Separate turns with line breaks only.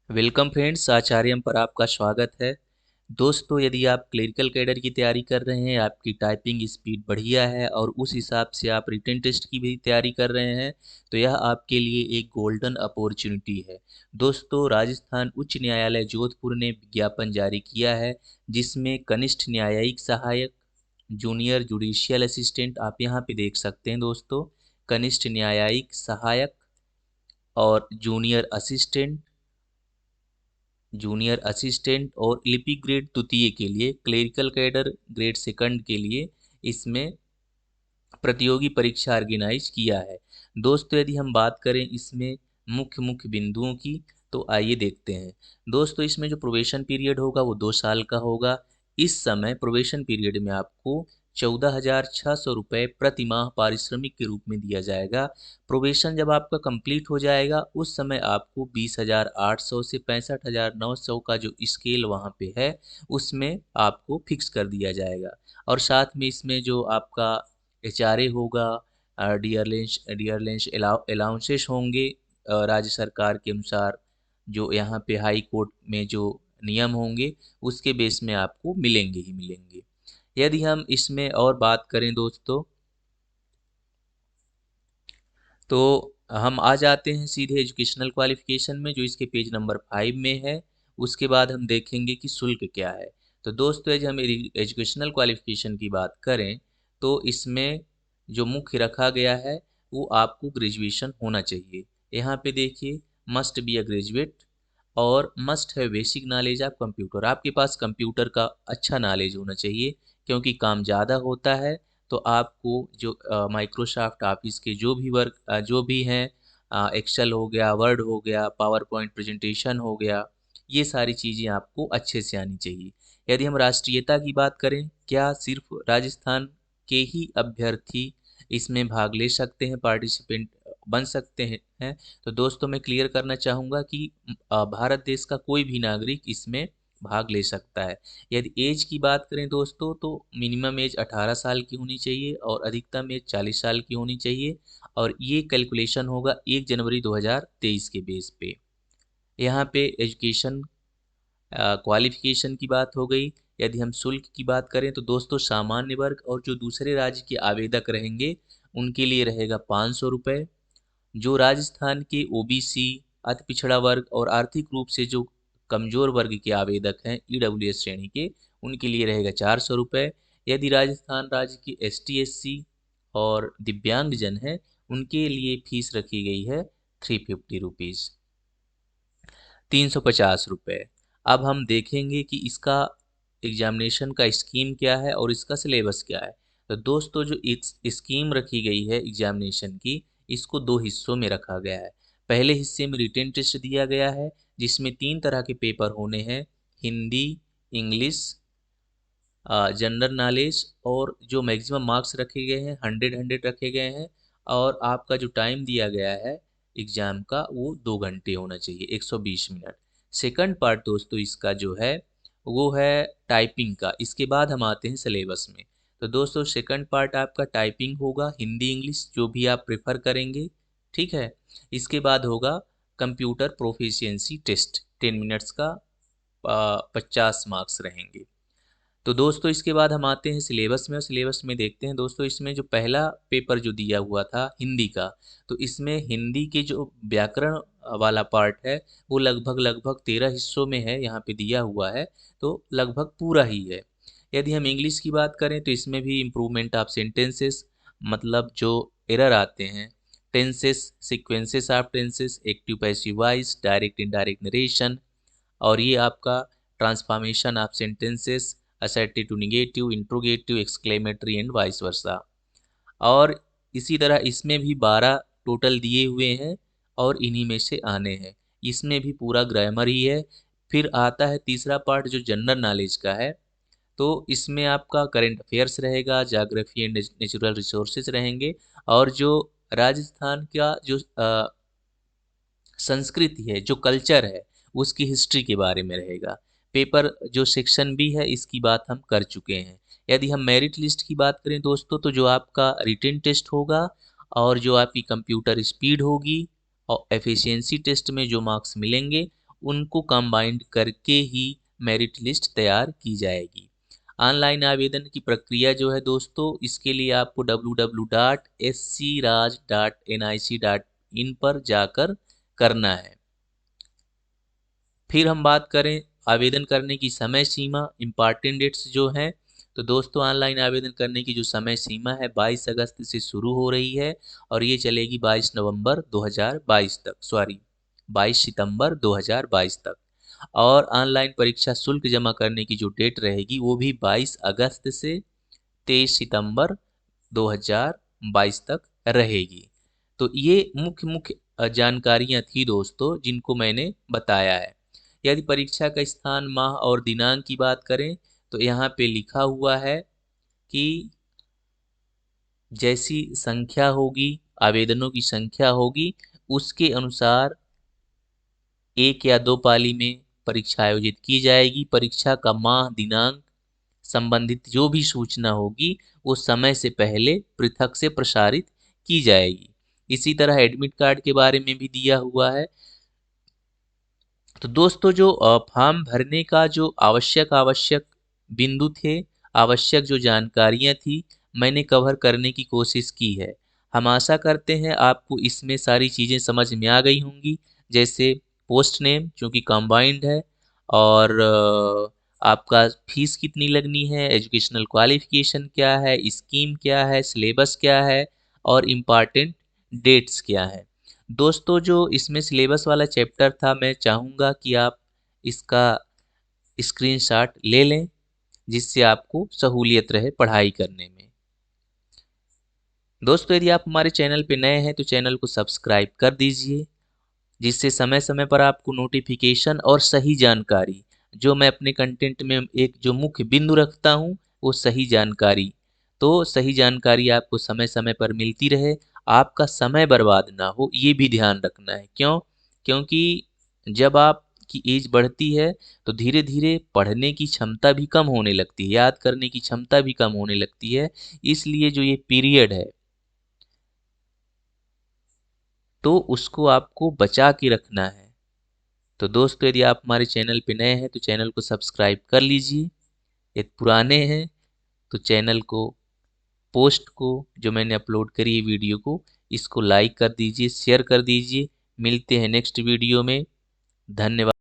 Welcome friends, आचार्यम पर आपका स्वागत है। दोस्तों, यदि आप क्लरिकल कैडर की तैयारी कर रहे हैं, आपकी टाइपिंग स्पीड बढ़िया है और उस हिसाब से आप रिटन टेस्ट की भी तैयारी कर रहे हैं, तो यह आपके लिए एक गोल्डन अपॉर्चुनिटी है। दोस्तों, राजस्थान उच्च न्यायालय जोधपुर ने विज्ञापन जारी किया है, जिसमें कनिष्ठ न्यायिक सहायक, जूनियर जुडिशियल असिस्टेंट, आप यहाँ पे देख सकते हैं दोस्तों, कनिष्ठ न्यायिक सहायक और जूनियर असिस्टेंट और लिपिक ग्रेड द्वितीय के लिए, क्लेरिकल कैडर ग्रेड सेकंड के लिए इसमें प्रतियोगी परीक्षा ऑर्गेनाइज किया है। दोस्तों, यदि हम बात करें इसमें मुख्य मुख्य बिंदुओं की, तो आइए देखते हैं। दोस्तों, इसमें जो प्रोबेशन पीरियड होगा वो 2 साल का होगा। इस समय प्रोबेशन पीरियड में आपको 14,600 रुपये प्रति माह पारिश्रमिक के रूप में दिया जाएगा। प्रोबेशन जब आपका कंप्लीट हो जाएगा उस समय आपको 20,800 से 65,900 का जो स्केल वहाँ पे है उसमें आपको फिक्स कर दिया जाएगा। और साथ में इसमें जो आपका एचआरए होगा, डियरलेंस अलाउंसेस होंगे, राज्य सरकार के अनुसार जो यहाँ पे हाई कोर्ट में जो नियम होंगे उसके बेस में आपको मिलेंगे ही मिलेंगे। यदि हम इसमें और बात करें दोस्तों, तो हम आ जाते हैं सीधे एजुकेशनल क्वालिफिकेशन में, जो इसके पेज नंबर 5 में है। उसके बाद हम देखेंगे कि शुल्क क्या है। तो दोस्तों, यदि हम एजुकेशनल क्वालिफिकेशन की बात करें तो इसमें जो मुख्य रखा गया है वो आपको ग्रेजुएशन होना चाहिए। यहाँ पे देखिए, मस्ट बी अ ग्रेजुएट और मस्ट है बेसिक नॉलेज ऑफ कंप्यूटर। आपके पास कंप्यूटर का अच्छा नॉलेज होना चाहिए, क्योंकि काम ज़्यादा होता है। तो आपको जो माइक्रोसॉफ्ट ऑफिस के जो भी हैं, एक्सेल हो गया, वर्ड हो गया, पावर पॉइंट प्रेजेंटेशन हो गया, ये सारी चीज़ें आपको अच्छे से आनी चाहिए। यदि हम राष्ट्रीयता की बात करें, क्या सिर्फ राजस्थान के ही अभ्यर्थी इसमें भाग ले सकते हैं, पार्टिसिपेंट बन सकते हैं? तो दोस्तों, मैं क्लियर करना चाहूँगा कि भारत देश का कोई भी नागरिक इसमें भाग ले सकता है। यदि एज की बात करें दोस्तों, तो मिनिमम एज 18 साल की होनी चाहिए और अधिकतम एज 40 साल की होनी चाहिए। और ये कैलकुलेशन होगा 1 जनवरी 2023 के बेस पे। यहाँ पे एजुकेशन क्वालिफिकेशन की बात हो गई। यदि हम शुल्क की बात करें तो दोस्तों, सामान्य वर्ग और जो दूसरे राज्य के आवेदक रहेंगे उनके लिए रहेगा 500 रुपये। जो राजस्थान के ओबीसी, अति पिछड़ा वर्ग और आर्थिक रूप से जो कमजोर वर्ग के आवेदक हैं, ईडब्ल्यूएस श्रेणी के, उनके लिए रहेगा 400 रुपये। यदि राजस्थान राज्य के एसटी एससी और दिव्यांगजन हैं, उनके लिए फीस रखी गई है 350 रुपीज़, 350 रुपये। अब हम देखेंगे कि इसका एग्जामिनेशन का स्कीम क्या है और इसका सिलेबस क्या है। तो दोस्तों, जो स्कीम रखी गई है एग्जामिनेशन की, इसको 2 हिस्सों में रखा गया है। पहले हिस्से में रिटन टेस्ट दिया गया है, जिसमें 3 तरह के पेपर होने हैं: हिंदी, इंग्लिश, जनरल नॉलेज। और जो मैक्सिमम मार्क्स रखे गए हैं 100 रखे गए हैं। और आपका जो टाइम दिया गया है एग्ज़ाम का वो 2 घंटे होना चाहिए, 120 मिनट। सेकंड पार्ट दोस्तों इसका जो है वो है टाइपिंग का। इसके बाद हम आते हैं सिलेबस में। तो दोस्तों, सेकंड पार्ट आपका टाइपिंग होगा, हिंदी इंग्लिश जो भी आप प्रेफर करेंगे, ठीक है। इसके बाद होगा कंप्यूटर प्रोफिशिएंसी टेस्ट, 10 मिनट्स का, 50 मार्क्स रहेंगे। तो दोस्तों, इसके बाद हम आते हैं सिलेबस में, और सिलेबस में देखते हैं दोस्तों, इसमें जो पहला पेपर जो दिया हुआ था हिंदी का, तो इसमें हिंदी के जो व्याकरण वाला पार्ट है वो लगभग लगभग 13 हिस्सों में है, यहाँ पे दिया हुआ है, तो लगभग पूरा ही है। यदि हम इंग्लिश की बात करें तो इसमें भी इम्प्रूवमेंट ऑफ सेंटेंसेस, मतलब जो एरर आते हैं, tenses, sequences of tenses, active passive voice, direct indirect narration, और ये आपका transformation of sentences, assertive to negative, interrogative, exclamatory and vice versa. और इसी तरह इसमें भी 12 टोटल दिए हुए हैं और इन्हीं में से आने हैं। इसमें भी पूरा ग्रामर ही है। फिर आता है तीसरा पार्ट जो जनरल नॉलेज का है। तो इसमें आपका करंट अफेयर्स रहेगा, ज्योग्राफी एंड नेचुरल रिसोर्सेज रहेंगे, और जो राजस्थान का जो संस्कृति है, जो कल्चर है, उसकी हिस्ट्री के बारे में रहेगा। पेपर जो सेक्शन बी है इसकी बात हम कर चुके हैं। यदि हम मेरिट लिस्ट की बात करें दोस्तों, तो जो आपका रिटन टेस्ट होगा और जो आपकी कंप्यूटर स्पीड होगी और एफिशिएंसी टेस्ट में जो मार्क्स मिलेंगे, उनको कंबाइंड करके ही मेरिट लिस्ट तैयार की जाएगी। ऑनलाइन आवेदन की प्रक्रिया जो है दोस्तों, इसके लिए आपको www.scraj.nic.in पर जाकर करना है। फिर हम बात करें आवेदन करने की समय सीमा, इम्पॉर्टेंट डेट्स जो हैं, तो दोस्तों ऑनलाइन आवेदन करने की जो समय सीमा है 22 अगस्त से शुरू हो रही है और ये चलेगी 22 नवंबर 2022 तक, 22 सितंबर 2022 तक। और ऑनलाइन परीक्षा शुल्क जमा करने की जो डेट रहेगी वो भी 22 अगस्त से 23 सितंबर 2022 तक रहेगी। तो ये मुख्य मुख्य जानकारियां थी दोस्तों जिनको मैंने बताया है। यदि परीक्षा का स्थान, माह और दिनांक की बात करें तो यहाँ पे लिखा हुआ है कि जैसी संख्या होगी, आवेदनों की संख्या होगी, उसके अनुसार 1 या 2 पाली में परीक्षा आयोजित की जाएगी। परीक्षा का माह, दिनांक संबंधित जो भी सूचना होगी वो समय से पहले पृथक से प्रसारित की जाएगी। इसी तरह एडमिट कार्ड के बारे में भी दिया हुआ है। तो दोस्तों जो फॉर्म भरने का जो आवश्यक बिंदु थे, आवश्यक जो जानकारियां थी, मैंने कवर करने की कोशिश की है। हम आशा करते हैं आपको इसमें सारी चीज़ें समझ में आ गई होंगी। जैसे पोस्ट नेम जो कि कंबाइंड है, और आपका फीस कितनी लगनी है, एजुकेशनल क्वालिफिकेशन क्या है, स्कीम क्या है, सिलेबस क्या है और इम्पॉर्टेंट डेट्स क्या है। दोस्तों जो इसमें सिलेबस वाला चैप्टर था, मैं चाहूँगा कि आप इसका स्क्रीनशॉट ले लें जिससे आपको सहूलियत रहे पढ़ाई करने में। दोस्तों यदि आप हमारे चैनल पे नए हैं तो चैनल को सब्सक्राइब कर दीजिए, जिससे समय समय पर आपको नोटिफिकेशन और सही जानकारी, जो मैं अपने कंटेंट में एक जो मुख्य बिंदु रखता हूँ वो सही जानकारी, तो सही जानकारी आपको समय समय पर मिलती रहे, आपका समय बर्बाद ना हो, ये भी ध्यान रखना है। क्यों? क्योंकि जब आपकी एज बढ़ती है तो धीरे धीरे पढ़ने की क्षमता भी कम होने लगती है, याद करने की क्षमता भी कम होने लगती है। इसलिए जो ये पीरियड है तो उसको आपको बचा के रखना है। तो दोस्तों यदि आप हमारे चैनल पे नए हैं तो चैनल को सब्सक्राइब कर लीजिए। यदि पुराने हैं तो चैनल को, पोस्ट को जो मैंने अपलोड करी है वीडियो को, इसको लाइक कर दीजिए, शेयर कर दीजिए। मिलते हैं नेक्स्ट वीडियो में। धन्यवाद।